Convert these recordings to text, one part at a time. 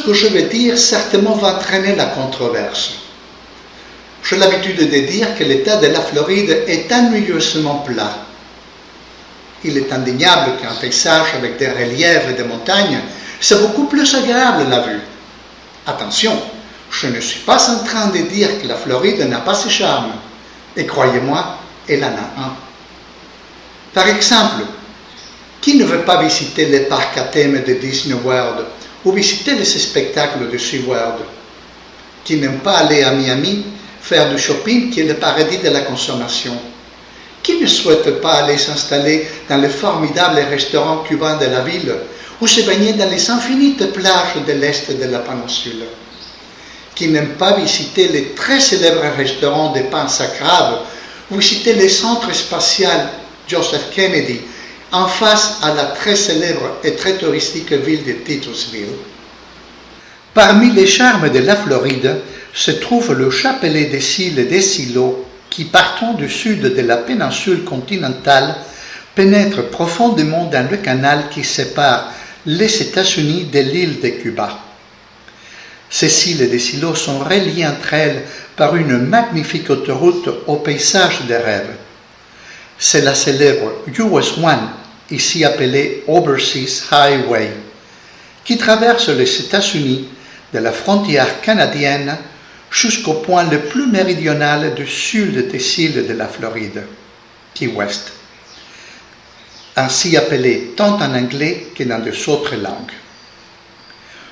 que je vais dire certainement va entraîner la controverse. J'ai l'habitude de dire que l'État de la Floride est ennuyeusement plat. Il est indéniable qu'un paysage avec des reliefs et des montagnes, c'est beaucoup plus agréable à la vue. Attention, je ne suis pas en train de dire que la Floride n'a pas ses charmes. Et croyez-moi, elle en a un. Par exemple, qui ne veut pas visiter les parcs à thème de Disney World ou visiter les spectacles de SeaWorld? Qui n'aime pas aller à Miami faire du shopping qui est le paradis de la consommation? Qui ne souhaite pas aller s'installer dans les formidables restaurants cubains de la ville ou se baigner dans les infinies plages de l'est de la péninsule? Qui n'aime pas visiter les très célèbres restaurants de Pensacola ou visiter le centre spatial Joseph Kennedy en face à la très célèbre et très touristique ville de Titusville? Parmi les charmes de la Floride se trouve le chapelet des îles et des îlots qui, partant du sud de la péninsule continentale, pénètrent profondément dans le canal qui sépare les États-Unis de l'île de Cuba. Ces îles et des îlots sont reliés entre elles par une magnifique autoroute au paysage des rêves. C'est la célèbre US 1, ici appelée Overseas Highway, qui traverse les États-Unis de la frontière canadienne jusqu'au point le plus méridional du sud des îles de la Floride, Key West, ainsi appelé tant en anglais que dans d'autres langues.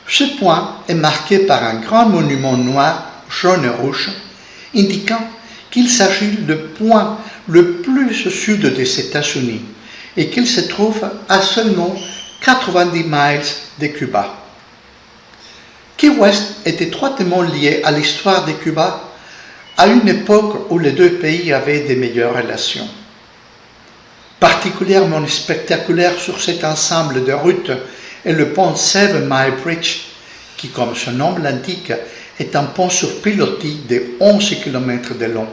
Ce point est marqué par un grand monument noir, jaune et rouge, indiquant qu'il s'agit du point le plus au sud des États-Unis et qu'il se trouve à seulement 90 miles de Cuba. Key West est étroitement lié à l'histoire de Cuba, à une époque où les deux pays avaient de meilleures relations. Particulièrement spectaculaire sur cet ensemble de routes est le pont 7 Mile Bridge, qui, comme son nom l'indique, est un pont sur pilotis de 11 km de long,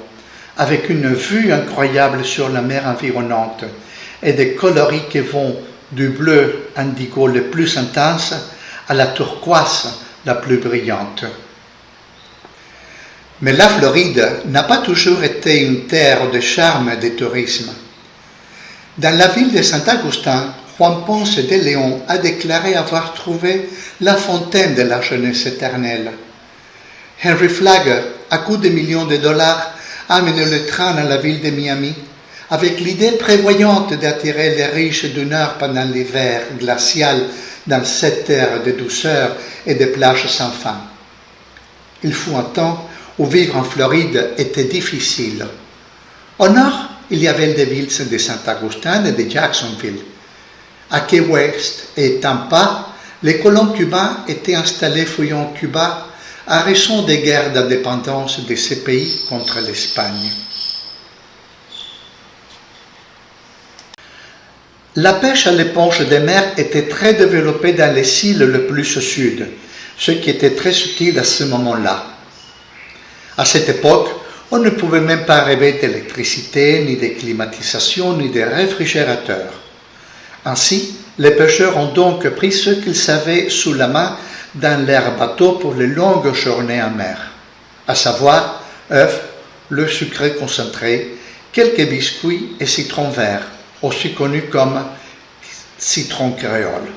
avec une vue incroyable sur la mer environnante et des coloris qui vont du bleu indigo le plus intense à la turquoise la plus brillante. Mais la Floride n'a pas toujours été une terre de charme et de tourisme. Dans la ville de Saint-Augustin, Juan Ponce de León a déclaré avoir trouvé la fontaine de la jeunesse éternelle. Henry Flagler, à coups de millions de dollars, a amené le train à la ville de Miami, avec l'idée prévoyante d'attirer les riches du Nord pendant l'hiver glacial dans cette terre de douceur et de plages sans fin. Il fut un temps où vivre en Floride était difficile. Au nord, il y avait les villes de Saint-Augustin et de Jacksonville. À Key West et Tampa, les colons cubains étaient installés fuyant Cuba à raison des guerres d'indépendance de ces pays contre l'Espagne. La pêche à l'éponge de mer était très développée dans les îles le plus au sud, ce qui était très utile à ce moment-là. À cette époque, on ne pouvait même pas rêver d'électricité, ni de climatisation, ni de réfrigérateur. Ainsi, les pêcheurs ont donc pris ce qu'ils savaient sous la main dans leurs bateaux pour les longues journées en mer, à savoir œufs, le sucré concentré, quelques biscuits et citron vert, aussi connu comme citron créole.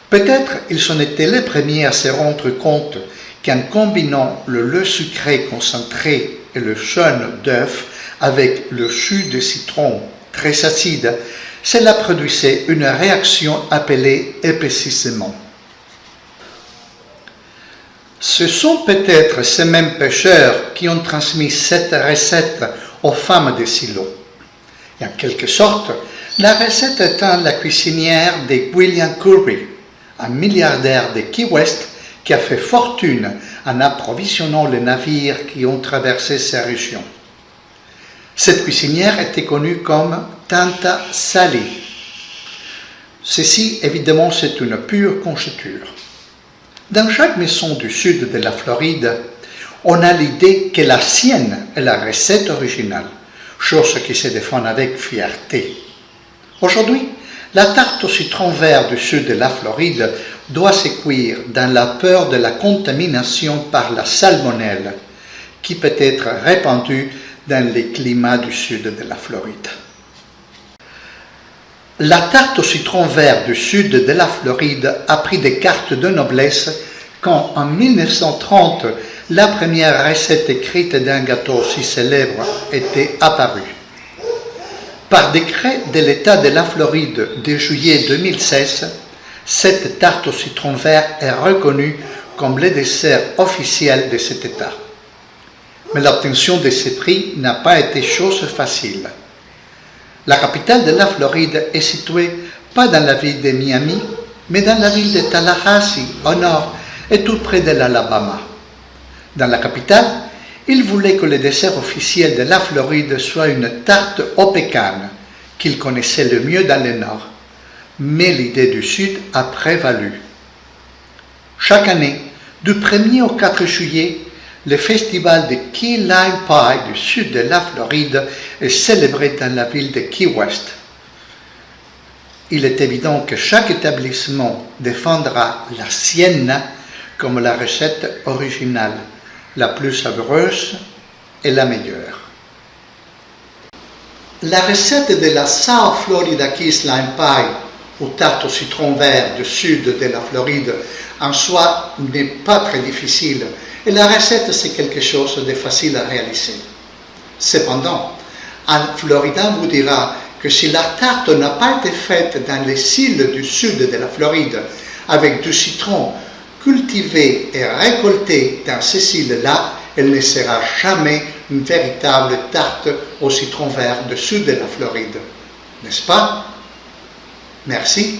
Peut-être ils ont été les premiers à se rendre compte qu'en combinant le lait sucré concentré et le jaune d'œuf avec le jus de citron très acide, cela produisait une réaction appelée épaississement. Ce sont peut-être ces mêmes pêcheurs qui ont transmis cette recette aux femmes des îlots. Et en quelque sorte, la recette étant la cuisinière de William Curry, un milliardaire de Key West qui a fait fortune en approvisionnant les navires qui ont traversé ces régions. Cette cuisinière était connue comme Tante Sally. Ceci, évidemment, c'est une pure conjecture. Dans chaque maison du sud de la Floride, on a l'idée que la sienne est la recette originale, chose qui se défend avec fierté. Aujourd'hui, la tarte au citron vert du sud de la Floride doit se cuire dans la peur de la contamination par la salmonelle, qui peut être répandue dans les climats du sud de la Floride. La tarte au citron vert du sud de la Floride a pris des cartes de noblesse quand, en 1930, la première recette écrite d'un gâteau si célèbre était apparue. Par décret de l'État de la Floride de juillet 2016, cette tarte au citron vert est reconnue comme le dessert officiel de cet État. Mais l'obtention de ces prix n'a pas été chose facile. La capitale de la Floride est située pas dans la ville de Miami, mais dans la ville de Tallahassee, au nord et tout près de l'Alabama. Dans la capitale, il voulait que le dessert officiel de la Floride soit une tarte au pécan, qu'il connaissait le mieux dans le nord. Mais l'idée du Sud a prévalu. Chaque année, du 1er au 4 juillet, le festival de Key Lime Pie du sud de la Floride est célébré dans la ville de Key West. Il est évident que chaque établissement défendra la sienne comme la recette originale, la plus savoureuse et la meilleure. La recette de la South Florida Key Lime Pie, ou tarte au citron vert du sud de la Floride, en soi n'est pas très difficile, et la recette c'est quelque chose de facile à réaliser. Cependant, un Floridien vous dira que si la tarte n'a pas été faite dans les îles du sud de la Floride, avec du citron cultivé et récolté dans ces îles-là, elle ne sera jamais une véritable tarte au citron vert du sud de la Floride. N'est-ce pas? Merci.